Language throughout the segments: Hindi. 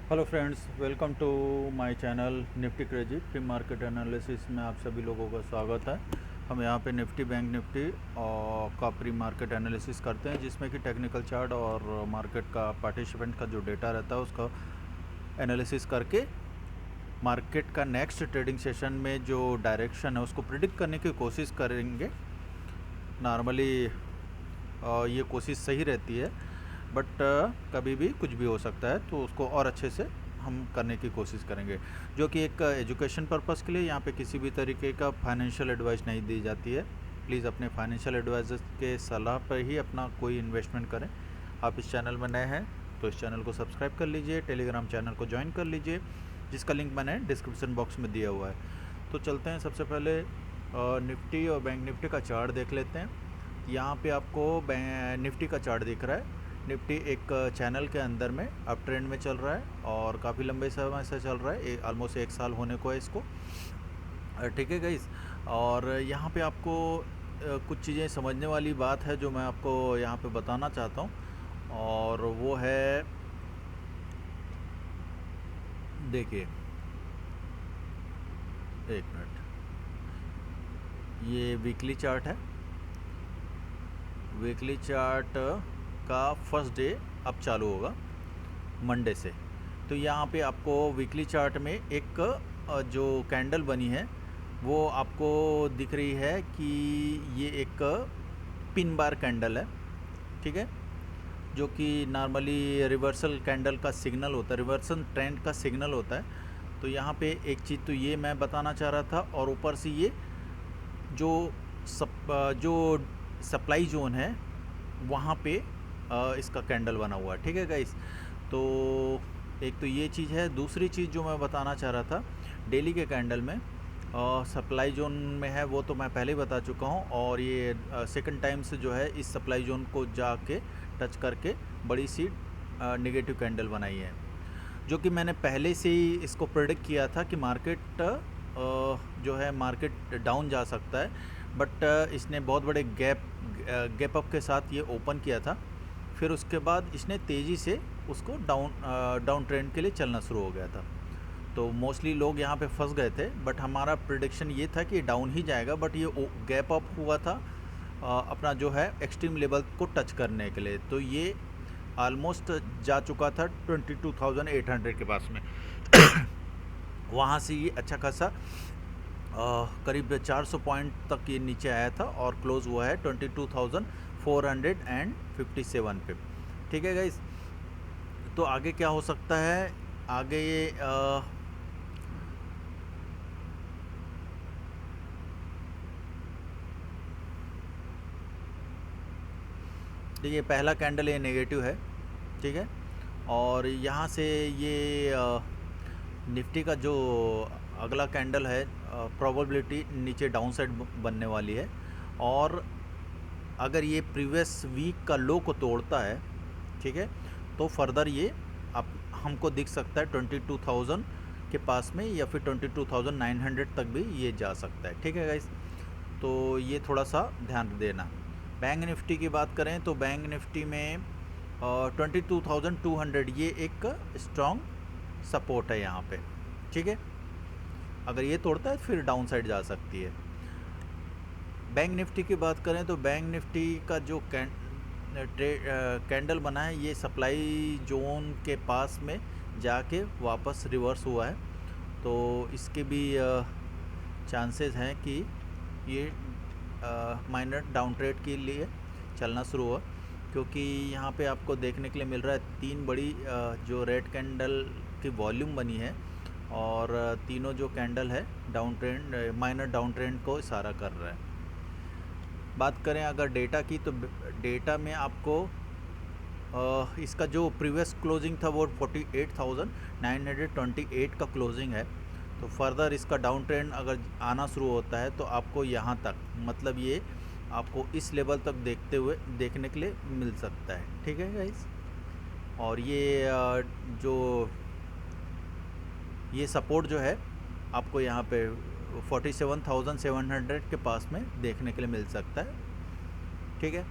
Hello friends, welcome to my channel Nifty crazy pre market analysis में आप सभी लोगों का स्वागत है। हम यहाँ पे निफ्टी बैंक निफ्टी और का प्री मार्केट एनालिसिस करते हैं, जिसमें कि टेक्निकल चार्ट और मार्केट का पार्टिसिपेंट का जो डेटा रहता है उसका एनालिसिस करके मार्केट का नेक्स्ट ट्रेडिंग सेशन में जो डायरेक्शन है उसको प्रिडिक्ट करने की कोशिश करेंगे। नॉर्मली ये कोशिश सही रहती है, बट कभी भी कुछ भी हो सकता है, तो उसको और अच्छे से हम करने की कोशिश करेंगे। जो कि एक एजुकेशन पर्पज़ के लिए, यहाँ पे किसी भी तरीके का फाइनेंशियल एडवाइस नहीं दी जाती है। प्लीज़ अपने फाइनेंशियल एडवाइज़र के सलाह पर ही अपना कोई इन्वेस्टमेंट करें। आप इस चैनल में नए हैं तो इस चैनल को सब्सक्राइब कर लीजिए, टेलीग्राम चैनल को ज्वाइन कर लीजिए, जिसका लिंक मैंने डिस्क्रिप्शन बॉक्स में दिया हुआ है। तो चलते हैं, सबसे पहले निफ्टी और बैंक निफ्टी का चार्ट देख लेते हैं। यहाँ पे आपको निफ्टी का चार्ट दिख रहा है। निफ्टी एक चैनल के अंदर में अप ट्रेंड में चल रहा है और काफ़ी लंबे समय से चल रहा है, ऑलमोस्ट 1 साल होने को है इसको। ठीक है गाइस, और यहाँ पे आपको कुछ चीज़ें समझने वाली बात है जो मैं आपको यहाँ पे बताना चाहता हूँ, और वो है, देखिए, एक मिनट, ये वीकली चार्ट है। वीकली चार्ट का फर्स्ट डे अब चालू होगा मंडे से। तो यहाँ पे आपको वीकली चार्ट में एक जो कैंडल बनी है वो आपको दिख रही है कि ये एक पिन बार कैंडल है, ठीक है, जो कि नॉर्मली रिवर्सल कैंडल का सिग्नल होता है, रिवर्सल ट्रेंड का सिग्नल होता है। तो यहाँ पे एक चीज़ तो ये मैं बताना चाह रहा था, और ऊपर से ये जो जो सप्लाई जोन है वहाँ पे इसका कैंडल बना हुआ है, ठीक है गाइस। तो एक तो ये चीज़ है। दूसरी चीज़ जो मैं बताना चाह रहा था, डेली के कैंडल में सप्लाई जोन में है, वो तो मैं पहले ही बता चुका हूँ, और ये सेकंड टाइम से जो है इस सप्लाई जोन को जाके टच करके बड़ी सी नेगेटिव कैंडल बनाई है, जो कि मैंने पहले से ही इसको प्रेडिक्ट किया था कि मार्केट जो है मार्केट डाउन जा सकता है। बट इसने बहुत बड़े गैप अप के साथ ये ओपन किया था, फिर उसके बाद इसने तेज़ी से उसको डाउन ट्रेंड के लिए चलना शुरू हो गया था। तो मोस्टली लोग यहाँ पे फंस गए थे, बट हमारा प्रिडिक्शन ये था कि डाउन ही जाएगा, बट ये गैप अप हुआ था अपना जो है एक्सट्रीम लेवल को टच करने के लिए। तो ये ऑलमोस्ट जा चुका था 22,800 के पास में। वहाँ से ये अच्छा खासा करीब 400 पॉइंट तक ये नीचे आया था, और क्लोज़ हुआ है 22,457 पे, ठीक है गाइस। तो आगे क्या हो सकता है, आगे ये देखिए, पहला कैंडल ये नेगेटिव है, ठीक है, और यहाँ से ये निफ्टी का जो अगला कैंडल है, प्रोबेबिलिटी नीचे डाउन साइड बनने वाली है, और अगर ये प्रीवियस वीक का लो को तोड़ता है, ठीक है, तो फर्दर ये आप हमको दिख सकता है 22,000 के पास में, या फिर 22,900 तक भी ये जा सकता है, ठीक है गाइस। तो ये थोड़ा सा ध्यान देना। बैंक निफ्टी की बात करें तो बैंक निफ्टी में 22,200 ये एक स्ट्रॉन्ग सपोर्ट है यहाँ पे, ठीक है। अगर ये तोड़ता है फिर डाउन साइड जा सकती है। बैंक निफ्टी की बात करें तो बैंक निफ्टी का जो कैंडल बना है, ये सप्लाई जोन के पास में जाके वापस रिवर्स हुआ है। तो इसके भी चांसेस हैं कि ये माइनर डाउन ट्रेड के लिए चलना शुरू हुआ, क्योंकि यहाँ पे आपको देखने के लिए मिल रहा है 3 बड़ी जो रेड कैंडल की वॉल्यूम बनी है, और तीनों जो कैंडल है down trend, minor down trend को इशारा कर रहा है। बात करें अगर डेटा की, तो डेटा में आपको इसका जो प्रीवियस क्लोजिंग था वो 48,928 का क्लोजिंग है। तो फर्दर इसका डाउन ट्रेंड अगर आना शुरू होता है तो आपको यहाँ तक, मतलब ये आपको इस लेवल तक देखने के लिए मिल सकता है, ठीक है गाइस। और जो ये सपोर्ट जो है आपको यहाँ पे 47,700 के पास में देखने के लिए मिल सकता है, ठीक है।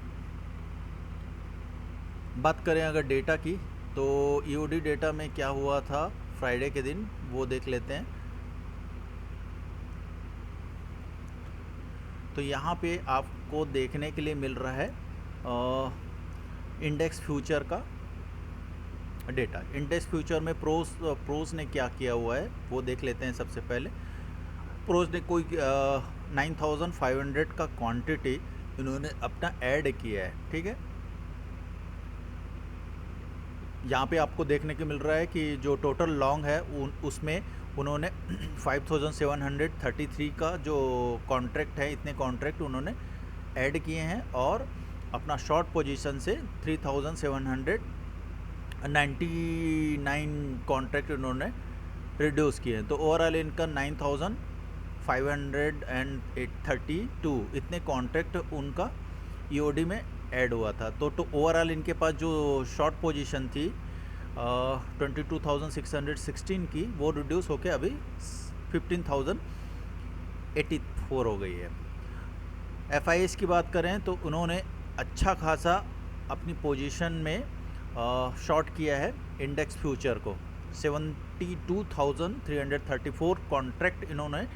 बात करें अगर डेटा की, तो ईओडी डेटा में क्या हुआ था फ्राइडे के दिन वो देख लेते हैं। तो यहाँ पे आपको देखने के लिए मिल रहा है इंडेक्स फ्यूचर का डेटा। इंडेक्स फ्यूचर में प्रोस ने क्या किया हुआ है वो देख लेते हैं। सबसे पहले प्रोस ने कोई 9500 का क्वांटिटी इन्होंने अपना ऐड किया है, ठीक है। यहाँ पे आपको देखने को मिल रहा है कि जो टोटल लॉन्ग है उसमें उन्होंने 5733 का जो कॉन्ट्रैक्ट है, इतने कॉन्ट्रैक्ट उन्होंने ऐड किए हैं और अपना शॉर्ट पोजीशन से 3799 कॉन्ट्रैक्ट उन्होंने रिड्यूस किए हैं। तो ओवरऑल इनका 9532 इतने कॉन्ट्रैक्ट उनका ईओडी में ऐड हुआ था। तो ओवरऑल इनके पास जो शॉर्ट पोजीशन थी 22,616 की, वो रिड्यूस होके अभी 15,084 हो गई है। एफआईएस की बात करें तो उन्होंने अच्छा खासा अपनी पोजीशन में शॉर्ट किया है इंडेक्स फ्यूचर को। 72,334 कॉन्ट्रैक्ट इन्होंने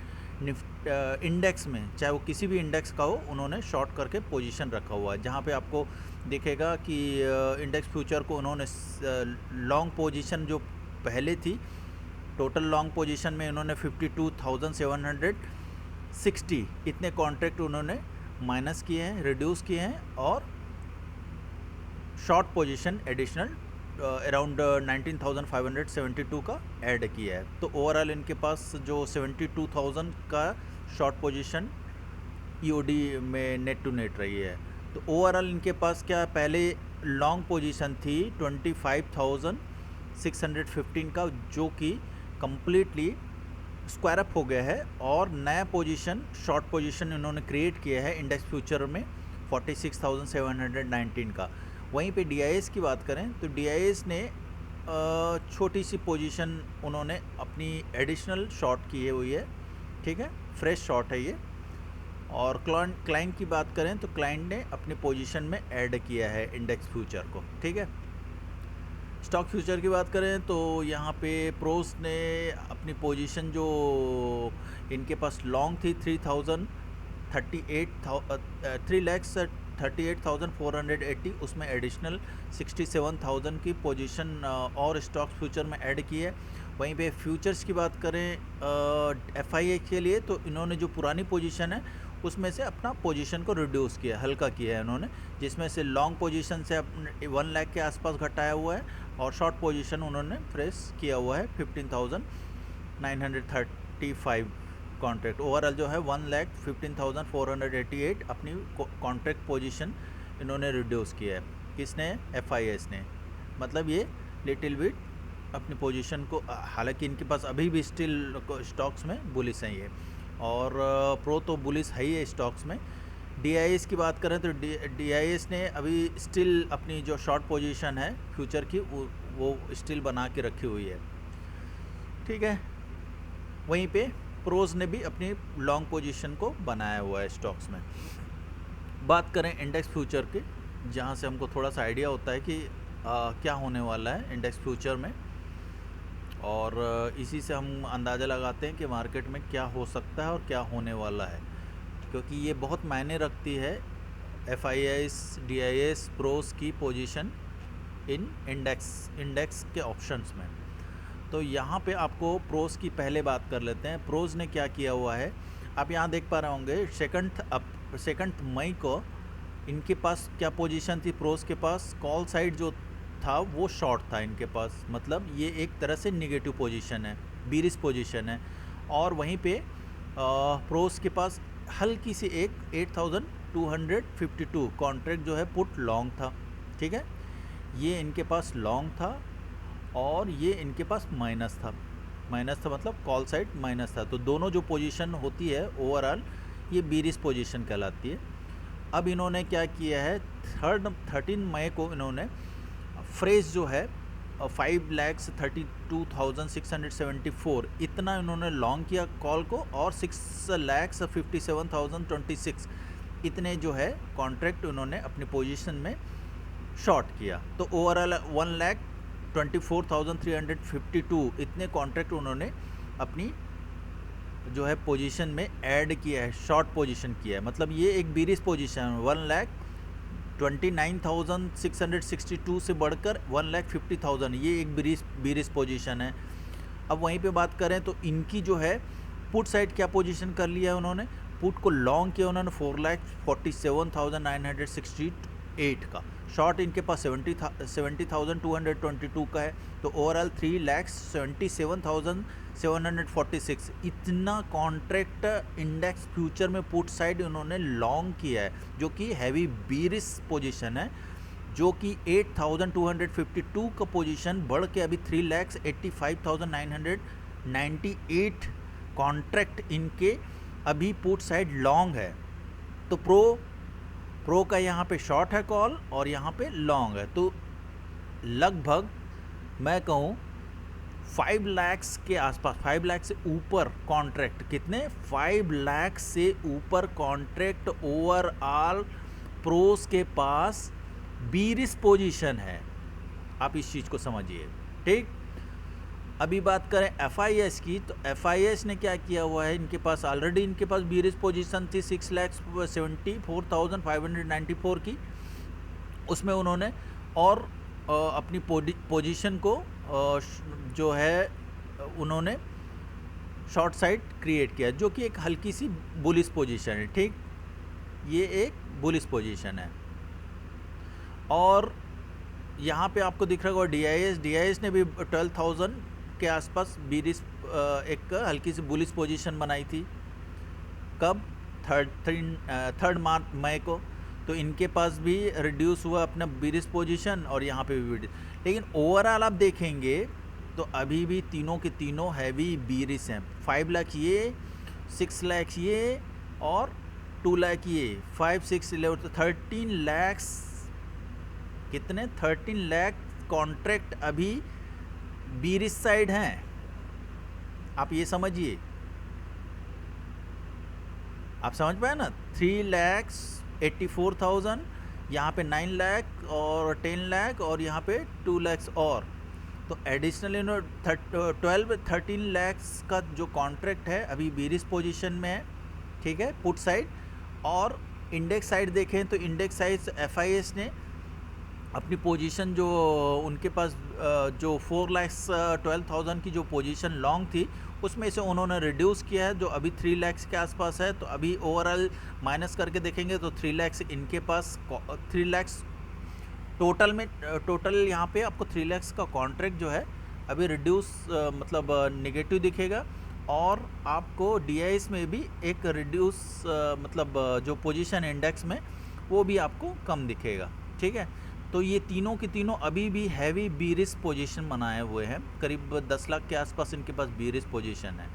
इंडेक्स में, चाहे वो किसी भी इंडेक्स का हो, उन्होंने शॉर्ट करके पोजीशन रखा हुआ है। जहाँ पे आपको दिखेगा कि इंडेक्स फ्यूचर को उन्होंने लॉन्ग पोजीशन जो पहले थी, टोटल लॉन्ग पोजीशन में उन्होंने 52,760 इतने कॉन्ट्रैक्ट उन्होंने माइनस किए हैं, रिड्यूस किए हैं और शॉर्ट पोजीशन एडिशनल अराउंड 19,572 का ऐड किया है। तो ओवरऑल इनके पास जो 72,000 का शॉर्ट पोजीशन ईओडी में नेट टू नेट रही है। तो ओवरऑल इनके पास क्या पहले लॉन्ग पोजीशन थी 25,615 का, जो कि कंप्लीटली स्क्वायर अप हो गया है और नया पोजीशन शॉर्ट पोजीशन इन्होंने क्रिएट किया है इंडेक्स फ्यूचर में 46,719 का। वहीं पे डीआईएस की बात करें तो डीआईएस ने छोटी सी पोजीशन उन्होंने अपनी एडिशनल शॉर्ट की हुई है, ठीक है, फ्रेश शॉर्ट है ये। और क्लाइंट की बात करें तो क्लाइंट ने अपनी पोजीशन में ऐड किया है इंडेक्स फ्यूचर को, ठीक है। स्टॉक फ्यूचर की बात करें तो यहाँ पे प्रोस ने अपनी पोजीशन जो इनके पास लॉन्ग थी 3,38,480, उसमें एडिशनल 67,000 की पोजीशन और स्टॉक फ्यूचर में ऐड की है। वहीं पे फ्यूचर्स की बात करें एफआईए के लिए तो इन्होंने जो पुरानी पोजीशन है उसमें से अपना पोजीशन को रिड्यूस किया, हल्का किया है इन्होंने, जिसमें से लॉन्ग पोजीशन से 1 लाख के आसपास घटाया हुआ है और शॉर्ट पोजीशन उन्होंने फ्रेश किया हुआ है 15,935 कॉन्ट्रैक्ट। ओवरऑल जो है 1,15,488 अपनी कॉन्ट्रैक्ट पोजीशन इन्होंने रिड्यूस किया है। किसने? एफआईएस ने। मतलब ये लिटिल बिट अपनी पोजीशन को, हालांकि इनके पास अभी भी स्टिल स्टॉक्स में बुलिश है ये, और प्रो तो बुलिश है ही है स्टॉक्स में। डीआईएस की बात करें तो डीआईएस ने अभी स्टिल अपनी जो शॉर्ट पोजीशन है फ्यूचर की वो स्टिल बना के रखी हुई है, ठीक है। वहीं पे प्रोज ने भी अपनी लॉन्ग पोजीशन को बनाया हुआ है स्टॉक्स में। बात करें इंडेक्स फ्यूचर की, जहाँ से हमको थोड़ा सा आइडिया होता है कि क्या होने वाला है इंडेक्स फ्यूचर में, और इसी से हम अंदाज़ा लगाते हैं कि मार्केट में क्या हो सकता है और क्या होने वाला है, क्योंकि ये बहुत मायने रखती है एफआईएस, डीआईएस, प्रोस की पोजीशन इन इंडेक्स के ऑप्शंस में। तो यहाँ पे आपको प्रोस की पहले बात कर लेते हैं। प्रोस ने क्या किया हुआ है, आप यहाँ देख पा रहे होंगे 2 मई को इनके पास क्या पोजीशन थी। प्रोस के पास कॉल साइड जो था वो शॉर्ट था इनके पास, मतलब ये एक तरह से निगेटिव पोजीशन है, बीरिश पोजीशन है। और वहीं पे प्रोस के पास हल्की सी एक 8,252 कॉन्ट्रैक्ट जो है पुट लॉन्ग था, ठीक है। ये इनके पास लॉन्ग था और ये इनके पास माइनस था मतलब कॉल साइड माइनस था। तो दोनों जो पोजीशन होती है ओवरऑल ये बीरिश पोजीशन कहलाती है। अब इन्होंने क्या किया है, 13 मई को इन्होंने फ्रेश जो है 5,32,674 इतना इन्होंने लॉन्ग किया कॉल को, और 6,57,026 इतने जो है कॉन्ट्रैक्ट उन्होंने अपनी पोजीशन में शॉर्ट किया। तो ओवरऑल 1 24,352 इतने कॉन्ट्रैक्ट उन्होंने अपनी जो है पोजीशन में ऐड किया है, शॉर्ट पोजीशन किया है। मतलब ये एक बीरिश पोजीशन है, 1,29,662 से बढ़कर 1,50,000, ये एक बीरिश पोजीशन है। अब वहीं पे बात करें तो इनकी जो है पुट साइड क्या पोजीशन कर लिया है उन्होंने, पुट को लॉन्ग किया उन्होंने 4,47,968 का, शॉर्ट इनके पास 70,222 का है, तो ओवरऑल 3,77,746 इतना कॉन्ट्रैक्ट इंडेक्स फ्यूचर में पुट साइड उन्होंने लॉन्ग किया है, जो कि हैवी बीरिश पोजीशन है, जो कि 8,252 का पोजीशन बढ़ के अभी 3,85,998 कॉन्ट्रैक्ट इनके अभी पुट साइड लॉन्ग है। तो प्रो का यहाँ पे शॉर्ट है कॉल और यहाँ पे लॉन्ग है, तो लगभग मैं कहूँ 5 लाख के आसपास, 5 लाख से ऊपर कॉन्ट्रैक्ट, कितने 5 लाख से ऊपर कॉन्ट्रैक्ट ओवरऑल प्रोस के पास बीरिश पोजीशन है। आप इस चीज़ को समझिए, ठीक। अभी बात करें FIS की, तो FIS ने क्या किया हुआ है, इनके पास ऑलरेडी इनके पास बीरिश पोजीशन थी 6,74,594 की, उसमें उन्होंने और अपनी पोजीशन को जो है उन्होंने शॉर्ट साइड क्रिएट किया, जो कि एक हल्की सी बुलिश पोजीशन है, ठीक। ये एक बुलिश पोजीशन है। और यहाँ पे आपको दिख रहा होगा DIS ने भी 12,000 के आसपास बीरिश एक हल्की सी बुलिश पोजीशन बनाई थी, कब 3 मई को, तो इनके पास भी रिड्यूस हुआ अपना बीरिश पोजीशन और यहाँ पे भी, लेकिन ओवरऑल आप देखेंगे तो अभी भी तीनों के तीनों हैवी बीरिश हैं। 5 लाख ये, 6 लाख ये और 2 लाख ये, 5, 6, 11, तो 13 लाख, कितने 13 लाख कॉन्ट्रैक्ट अभी बीरिश साइड हैं। आप ये समझिए, आप समझ पाए ना, 3,84,000, यहाँ पे 9 लाख और 10 लाख और यहाँ पे 2 लाख और, तो एडिशनल 13 लाख का जो कॉन्ट्रैक्ट है अभी बीरिश पोजीशन में है, ठीक है, पुट साइड। और इंडेक्स साइड देखें तो इंडेक्स साइड FIS ने अपनी पोजीशन जो उनके पास जो 4,12,000 की जो पोजीशन लॉन्ग थी, उसमें से उन्होंने रिड्यूस किया है, जो अभी 3 लाख के आसपास है। तो अभी ओवरऑल माइनस करके देखेंगे तो 3 लाख इनके पास, 3 लाख टोटल में, टोटल यहाँ पे आपको 3 लाख का कॉन्ट्रैक्ट जो है अभी रिड्यूस मतलब नेगेटिव दिखेगा। और आपको DIS में भी एक रिड्यूस मतलब जो पोजीशन इंडेक्स में वो भी आपको कम दिखेगा, ठीक है। तो ये तीनों के तीनों अभी भी हैवी बीरिश पोजीशन बनाए हुए हैं, करीब 10 लाख के आसपास इनके पास बीरिश पोजीशन है।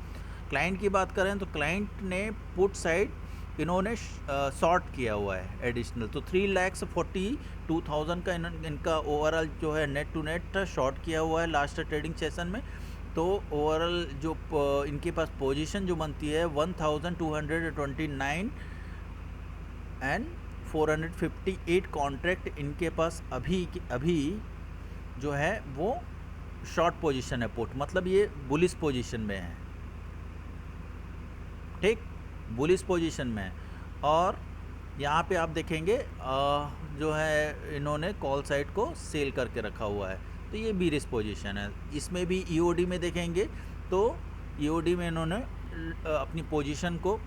क्लाइंट की बात करें तो क्लाइंट ने पुट साइड इन्होंने शॉर्ट किया हुआ है एडिशनल, तो 3,42,000 का इनका ओवरऑल जो है नेट टू नेट शॉर्ट किया हुआ है लास्ट ट्रेडिंग सेशन में। तो ओवरऑल जो इनके पास पोजीशन जो बनती है 1,229 एंड 458 कॉन्ट्रैक्ट इनके पास अभी जो है वो शॉर्ट पोजीशन है पुट, मतलब ये बुलिश पोजीशन में है, ठीक, बुलिश पोजीशन में है। और यहाँ पे आप देखेंगे जो है इन्होंने कॉल साइड को सेल करके रखा हुआ है, तो ये बीरिश पोजीशन है। इसमें भी EOD में देखेंगे तो EOD में इन्होंने अपनी पोजीशन को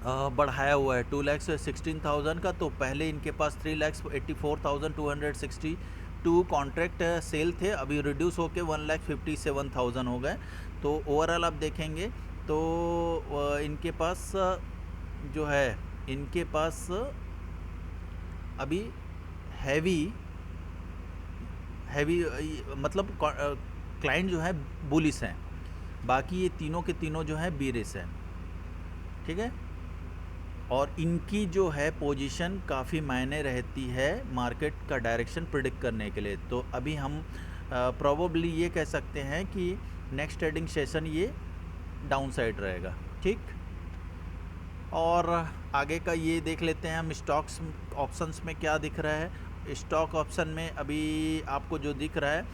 बढ़ाया हुआ है 2,16,000 का, तो पहले इनके पास 3,84,262 कॉन्ट्रैक्ट सेल थे, अभी रिड्यूस होके 1,57,000 हो गए। तो ओवरऑल आप देखेंगे तो इनके पास जो है इनके पास अभी हैवी मतलब क्लाइंट जो है बुलिश हैं, बाकी ये तीनों के तीनों जो है बीरिश हैं, ठीक है। और इनकी जो है पोजीशन काफ़ी मायने रहती है मार्केट का डायरेक्शन प्रिडिक्ट करने के लिए। तो अभी हम प्रोबेबली ये कह सकते हैं कि नेक्स्ट ट्रेडिंग सेशन ये डाउन साइड रहेगा, ठीक। और आगे का ये देख लेते हैं हम स्टॉक्स ऑप्शंस में क्या दिख रहा है। स्टॉक ऑप्शन में अभी आपको जो दिख रहा है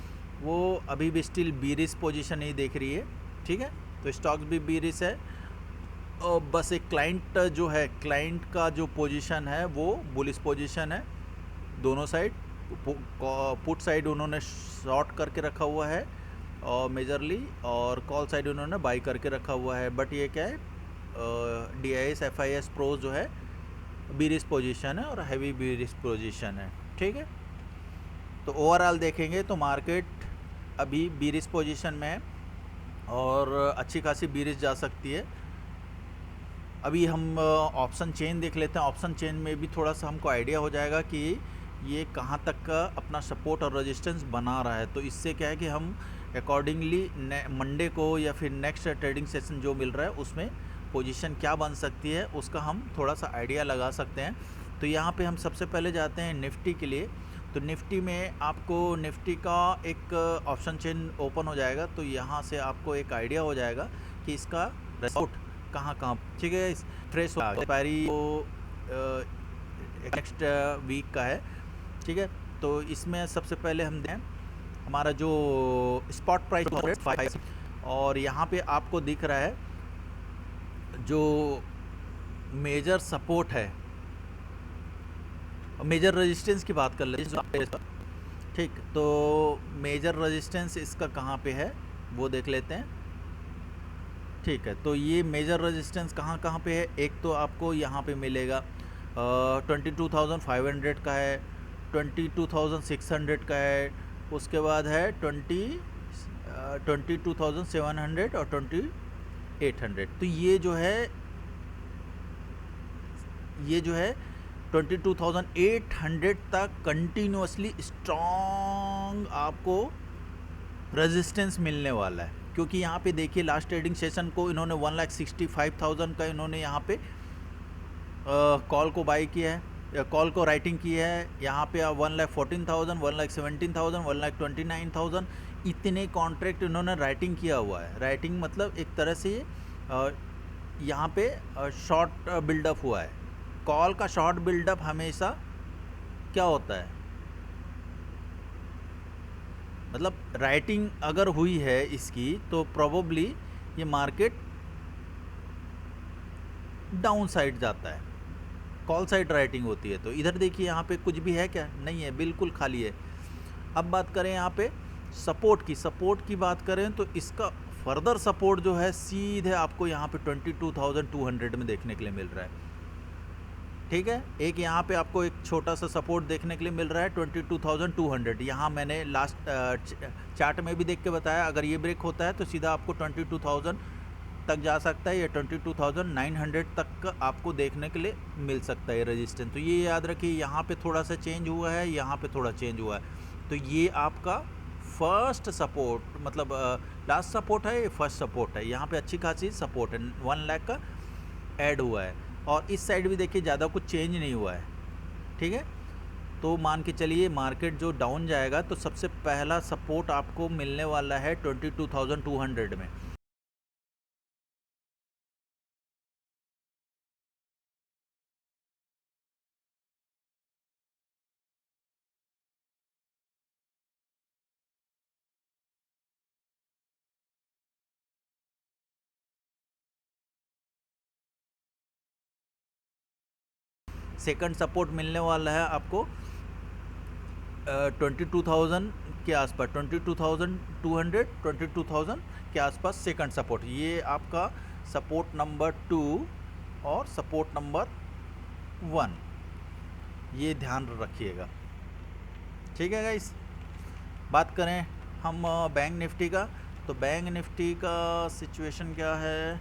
वो अभी भी स्टिल बीरिश पोजीशन ही देख रही है, ठीक है। तो स्टॉक्स भी बीरिश है, और बस एक क्लाइंट जो है, क्लाइंट का जो पोजीशन है वो बुलिश पोजीशन है। दोनों साइड पुट साइड उन्होंने शॉर्ट करके रखा हुआ है और मेजरली, और कॉल साइड उन्होंने बाई करके रखा हुआ है। बट ये क्या है, DIS FIS प्रो जो है बीरिश पोजीशन है और हैवी बीरिश पोजीशन है, ठीक है। तो ओवरऑल देखेंगे तो मार्केट अभी बीरिश पोजीशन में है और अच्छी खासी बीरिश जा सकती है। अभी हम ऑप्शन चेन देख लेते हैं। ऑप्शन चेन में भी थोड़ा सा हमको आइडिया हो जाएगा कि ये कहाँ तक का अपना सपोर्ट और रेजिस्टेंस बना रहा है। तो इससे क्या है कि हम अकॉर्डिंगली मंडे को या फिर नेक्स्ट ट्रेडिंग सेशन जो मिल रहा है उसमें पोजीशन क्या बन सकती है उसका हम थोड़ा सा आइडिया लगा सकते हैं। तो यहाँ पे हम सबसे पहले जाते हैं निफ्टी के लिए। तो निफ्टी में आपको निफ्टी का एक ऑप्शन चेन ओपन हो जाएगा, तो यहाँ से आपको एक आइडिया हो जाएगा कि इसका सपोर्ट कहाँ कहाँ, ठीक है। फ्रेश एक्सपायरी वो नेक्स्ट वीक का है, ठीक है। तो इसमें सबसे पहले हम दें हमारा जो स्पॉट प्राइस, और यहाँ पे आपको दिख रहा है जो मेजर सपोर्ट है, मेजर रेजिस्टेंस की बात कर लेते हैं, ठीक। तो मेजर रेजिस्टेंस इसका कहाँ पे है वो देख लेते हैं, ठीक है। तो ये मेजर रेजिस्टेंस कहाँ कहाँ पे है, एक तो आपको यहाँ पे मिलेगा 22,500 का है, 22,600 का है, उसके बाद है 22,700 और 2,800। तो ये जो है 22,800 तक कंटिन्यूसली स्ट्रॉन्ग आपको रेजिस्टेंस मिलने वाला है। क्योंकि यहाँ पे देखिए लास्ट ट्रेडिंग सेशन को इन्होंने 1,65,000 का इन्होंने यहाँ पे कॉल को बाई किया है, कॉल को राइटिंग की है। यहाँ पे 1,14,000, 1,17,000, 1,29,000 इतने कॉन्ट्रैक्ट इन्होंने राइटिंग किया हुआ है। राइटिंग मतलब एक तरह से यहाँ पे शॉर्ट बिल्डअप हुआ है। कॉल का शॉर्ट बिल्डअप हमेशा क्या होता है, मतलब राइटिंग अगर हुई है इसकी तो प्रोबेबली ये मार्केट डाउन साइड जाता है। कॉल साइड राइटिंग होती है। तो इधर देखिए यहाँ पे कुछ भी है क्या, नहीं है, बिल्कुल खाली है। अब बात करें यहाँ पे सपोर्ट की बात करें तो इसका फर्दर सपोर्ट जो है सीधे आपको यहाँ पे 22,200 में देखने के लिए मिल रहा है, ठीक है। एक यहाँ पे आपको एक छोटा सा सपोर्ट देखने के लिए मिल रहा है 22,200। यहाँ मैंने लास्ट चार्ट में भी देख के बताया, अगर ये ब्रेक होता है तो सीधा आपको 22,000 तक जा सकता है, या 22,900 तक का आपको देखने के लिए मिल सकता है रेजिस्टेंस। तो ये याद रखिए, यहाँ पे थोड़ा सा चेंज हुआ है, यहाँ पे थोड़ा चेंज हुआ है। तो ये आपका फर्स्ट सपोर्ट, मतलब लास्ट सपोर्ट है, ये फर्स्ट सपोर्ट है। यहाँ पे अच्छी खासी सपोर्ट है, 1 लाख का ऐड हुआ है। और इस साइड भी देखिए ज़्यादा कुछ चेंज नहीं हुआ है, ठीक है। तो मान के चलिए मार्केट जो डाउन जाएगा तो सबसे पहला सपोर्ट आपको मिलने वाला है 22,200 में। सेकंड सपोर्ट मिलने वाला है आपको 22,000 के आसपास, 22,200, 22,000 के आसपास सेकंड सपोर्ट। ये आपका सपोर्ट नंबर 2 और सपोर्ट नंबर 1, ये ध्यान रखिएगा, ठीक है गाइस। बात करें हम बैंक निफ्टी का, तो बैंक निफ्टी का सिचुएशन क्या है।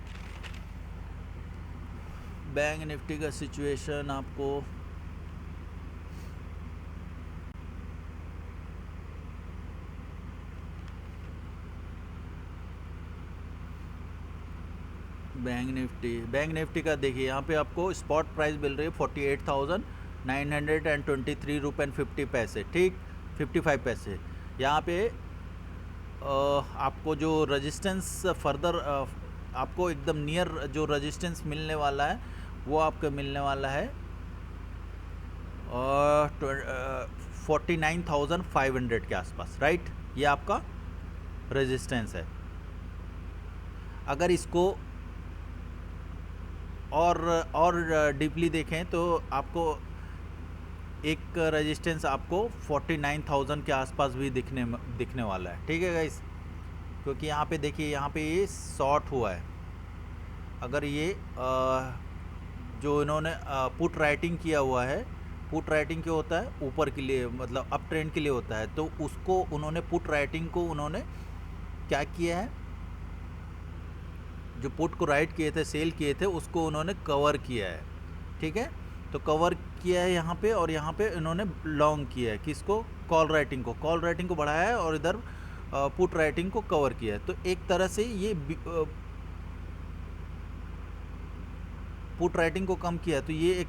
बैंक निफ्टी का सिचुएशन आपको बैंक निफ्टी का देखिए, यहाँ पे आपको स्पॉट प्राइस मिल रही है 48,923 रुपये एंड 50 पैसे, ठीक, 55 पैसे। यहाँ पे आपको जो रेजिस्टेंस फर्दर आपको एकदम नियर जो रेजिस्टेंस मिलने वाला है वो आपको मिलने वाला है 49,500 के आसपास, राइट। ये आपका रेजिस्टेंस है। अगर इसको और डीपली देखें तो आपको एक रेजिस्टेंस आपको 49,000 के आसपास भी दिखने वाला है। ठीक है गाइस, क्योंकि यहाँ पे देखिए, यहाँ पे ये शॉर्ट हुआ है। अगर ये जो इन्होंने पुट राइटिंग किया हुआ है, पुट राइटिंग क्या होता है, ऊपर के लिए मतलब अप ट्रेंड के लिए होता है, तो उसको उन्होंने पुट राइटिंग को उन्होंने क्या किया है, जो पुट को राइट किए थे, सेल किए थे, उसको उन्होंने कवर किया है। ठीक है, तो कवर किया है यहाँ पे, और यहाँ पे इन्होंने लॉन्ग किया है किसको, कॉल राइटिंग को बढ़ाया है, और इधर पुट राइटिंग को कवर किया है। तो एक तरह से ये पुट राइटिंग को कम किया है, तो ये एक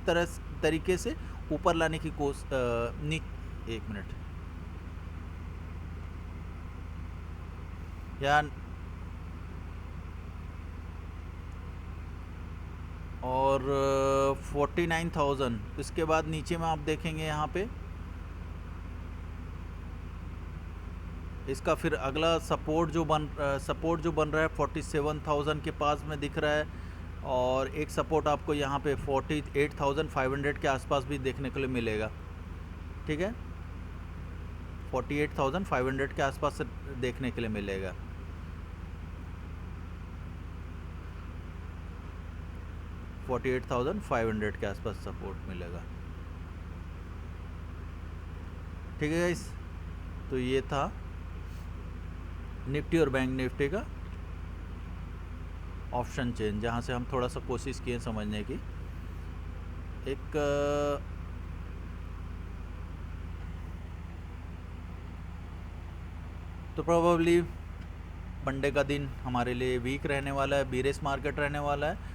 तरीके से ऊपर लाने की एक मिनट या, और 49,000, इसके बाद नीचे में आप देखेंगे यहाँ पे इसका फिर अगला सपोर्ट जो बन रहा है 47,000 के पास में दिख रहा है, और एक सपोर्ट आपको यहाँ पे 48,500 के आसपास भी देखने के लिए मिलेगा। ठीक है, 48,500 के आसपास से देखने के लिए मिलेगा। $48,500 के आसपास सपोर्ट मिलेगा। ठीक है गाइस, तो ये था निफ्टी और बैंक निफ्टी का ऑप्शन चेन, जहाँ से हम थोड़ा सा कोशिश किए समझने की। एक तो प्रोबेबली मंडे का दिन हमारे लिए वीक रहने वाला है, बीरेस मार्केट रहने वाला है,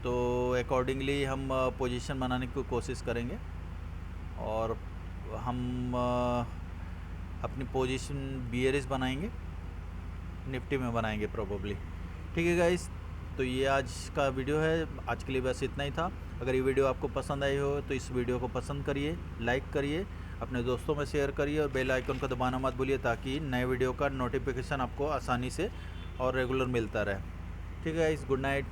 तो अकॉर्डिंगली हम पोजीशन बनाने की कोशिश करेंगे, और हम अपनी पोजीशन बीयरिश बनाएंगे, निफ्टी में बनाएंगे प्रोबेबली। ठीक है गाइस, तो ये आज का वीडियो है, आज के लिए बस इतना ही था। अगर ये वीडियो आपको पसंद आई हो तो इस वीडियो को पसंद करिए, लाइक करिए, अपने दोस्तों में शेयर करिए, और बेल आइकन को दबाना मत भूलिए, ताकि नए वीडियो का नोटिफिकेशन आपको आसानी से और रेगुलर मिलता रहे। ठीक है गाइस, गुड नाइट।